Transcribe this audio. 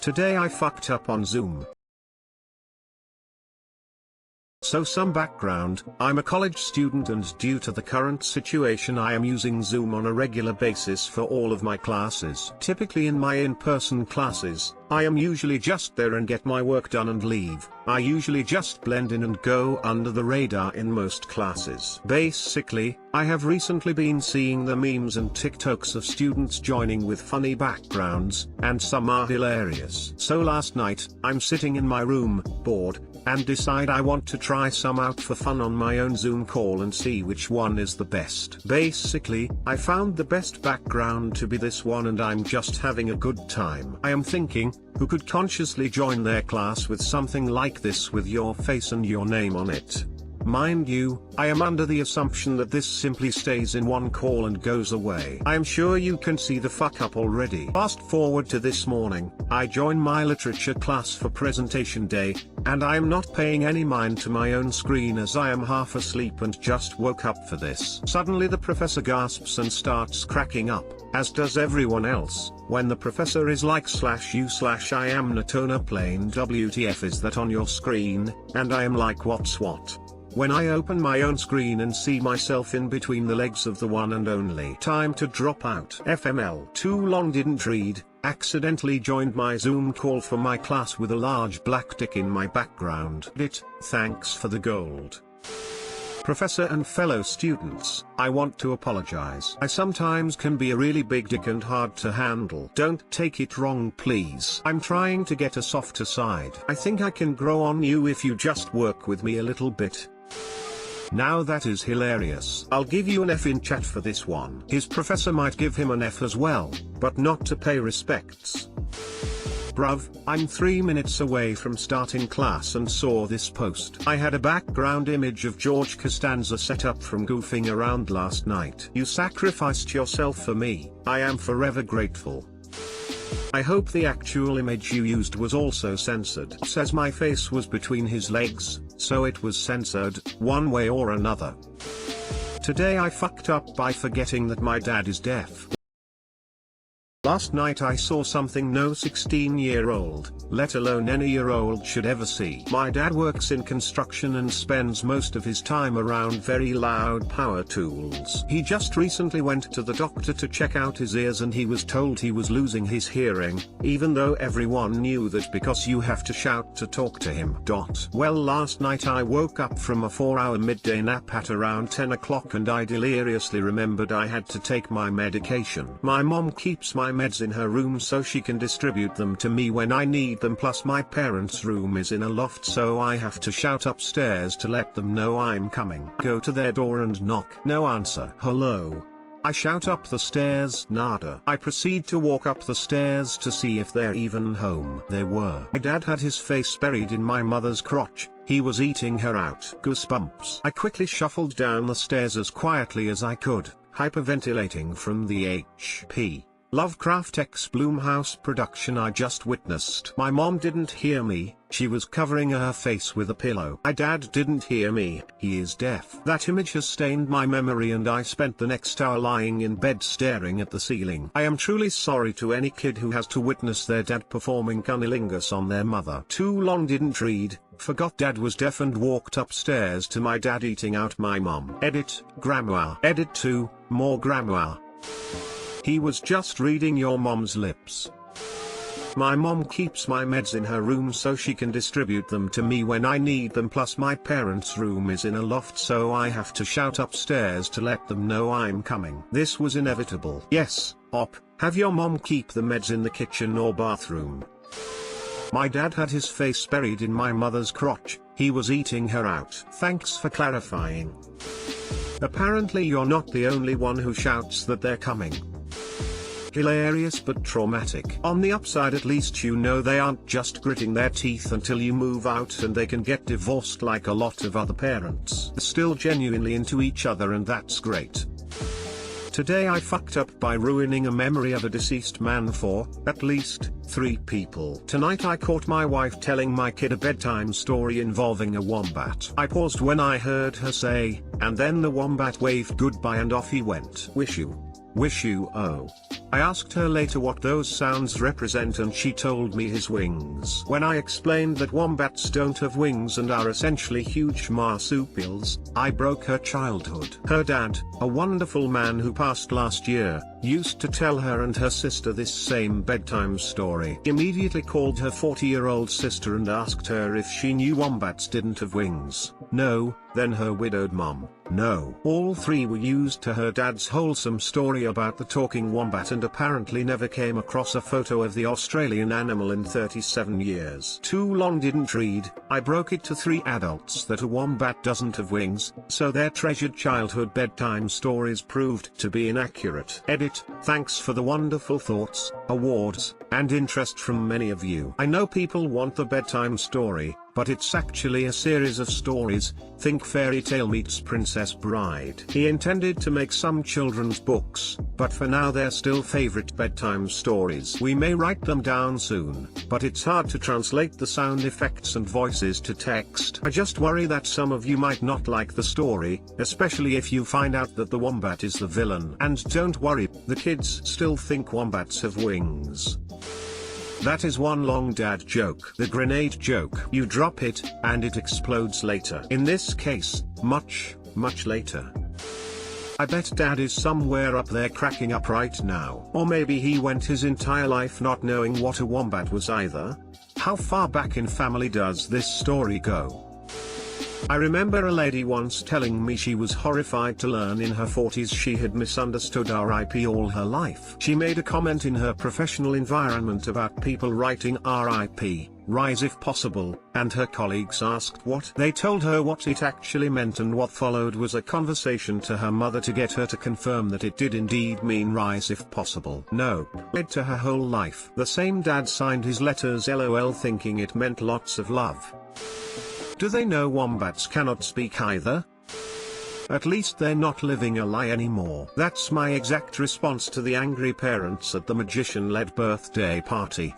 Today I fucked up on Zoom. So some background, I'm a college student and due to the current situation I am using Zoom on a regular basis for all of my classes. Typically in my in-person classes, I am usually just there and get my work done and leave. I usually just blend in and go under the radar in most classes. Basically, I have recently been seeing the memes and TikToks of students joining with funny backgrounds, and some are hilarious. So last night, I'm sitting in my room, bored, and decide I want to try some out for fun on my own Zoom call and see which one is the best. Basically, I found the best background to be this one and I'm just having a good time. I am thinking, who could consciously join their class with something like this with your face and your name on it? Mind you, I am under the assumption that this simply stays in one call and goes away. I am sure you can see the fuck up already. Fast forward to this morning, I join my literature class for presentation day, and I am not paying any mind to my own screen as I am half asleep and just woke up for this. Suddenly the professor gasps and starts cracking up, as does everyone else, when the professor is like /you/I am not on a plane, WTF is that on your screen, and I am like what's what? When I open my own screen and see myself in between the legs of the one and only time to drop out. FML. Too long didn't read, accidentally joined my Zoom call for my class with a large black tick in my background. Thanks for the gold. Professor and fellow students, I want to apologize. I sometimes can be a really big dick and hard to handle. Don't take it wrong please. I'm trying to get a softer side. I think I can grow on you if you just work with me a little bit. Now that is hilarious. I'll give you an F in chat for this one. His professor might give him an F as well, but not to pay respects. Bruv, I'm 3 minutes away from starting class and saw this post. I had a background image of George Costanza set up from goofing around last night. You sacrificed yourself for me, I am forever grateful. I hope the actual image you used was also censored. Says my face was between his legs, so it was censored, one way or another. Today I fucked up by forgetting that my dad is deaf. Last night I saw something no 16-year-old, let alone any year-old should ever see. My dad works in construction and spends most of his time around very loud power tools. He just recently went to the doctor to check out his ears and he was told he was losing his hearing, even though everyone knew that because you have to shout to talk to him. Well, last night I woke up from a 4-hour midday nap at around 10 o'clock and I deliriously remembered I had to take my medication. My mom keeps my meds in her room so she can distribute them to me when I need them, plus my parents' room is in a loft so I have to shout upstairs to let them know I'm coming. Go to their door and knock. No answer. Hello. I shout up the stairs. Nada. I proceed to walk up the stairs to see if they're even home. They were. My dad had his face buried in my mother's crotch. He was eating her out. Goosebumps. I quickly shuffled down the stairs as quietly as I could, hyperventilating from the H.P. Lovecraft X Blumhouse production I just witnessed. My mom didn't hear me, she was covering her face with a pillow. My dad didn't hear me, he is deaf. That image has stained my memory and I spent the next hour lying in bed staring at the ceiling. I am truly sorry to any kid who has to witness their dad performing cunnilingus on their mother. Too long didn't read, forgot dad was deaf and walked upstairs to my dad eating out my mom. Edit, grandma. Edit 2, more grandma. He was just reading your mom's lips. My mom keeps my meds in her room so she can distribute them to me when I need them, plus my parents' room is in a loft so I have to shout upstairs to let them know I'm coming. This was inevitable. Yes, op, have your mom keep the meds in the kitchen or bathroom. My dad had his face buried in my mother's crotch, he was eating her out. Thanks for clarifying. Apparently you're not the only one who shouts that they're coming. Hilarious but traumatic. On the upside, at least you know they aren't just gritting their teeth until you move out and they can get divorced like a lot of other parents. They're still genuinely into each other and that's great. Today I fucked up by ruining a memory of a deceased man for, at least, 3 people. Tonight I caught my wife telling my kid a bedtime story involving a wombat. I paused when I heard her say, and then the wombat waved goodbye and off he went. Wish you, oh. I asked her later what those sounds represent and she told me his wings. When I explained that wombats don't have wings and are essentially huge marsupials, I broke her childhood. Her dad, a wonderful man who passed last year, used to tell her and her sister this same bedtime story. He immediately called her 40-year-old sister and asked her if she knew wombats didn't have wings. No. Then her widowed mom. No. All three were used to her dad's wholesome story about the talking wombat and apparently never came across a photo of the Australian animal in 37 years. Too long didn't read. I broke it to 3 adults that a wombat doesn't have wings, so their treasured childhood bedtime stories proved to be inaccurate. Edit. Thanks for the wonderful thoughts, awards, and interest from many of you. I know people want the bedtime story, but it's actually a series of stories. Think fairy tale meets Princess Bride. He intended to make some children's books, but for now they're still favorite bedtime stories. We may write them down soon, but it's hard to translate the sound effects and voices to text. I just worry that some of you might not like the story, especially if you find out that the wombat is the villain. And don't worry, the kids still think wombats have wings. That is one long dad joke. The grenade joke. You drop it, and it explodes later. In this case, much later. I bet dad is somewhere up there cracking up right now. Or maybe he went his entire life not knowing what a wombat was either. How far back in family does this story go? I remember a lady once telling me she was horrified to learn in her 40s she had misunderstood RIP all her life. She made a comment in her professional environment about people writing RIP, rise if possible, and her colleagues asked what. They told her what it actually meant, and what followed was a conversation to her mother to get her to confirm that it did indeed mean rise if possible. No. Led to her whole life. The same dad signed his letters LOL thinking it meant lots of love. Do they know wombats cannot speak either? At least they're not living a lie anymore. That's my exact response to the angry parents at the magician-led birthday party.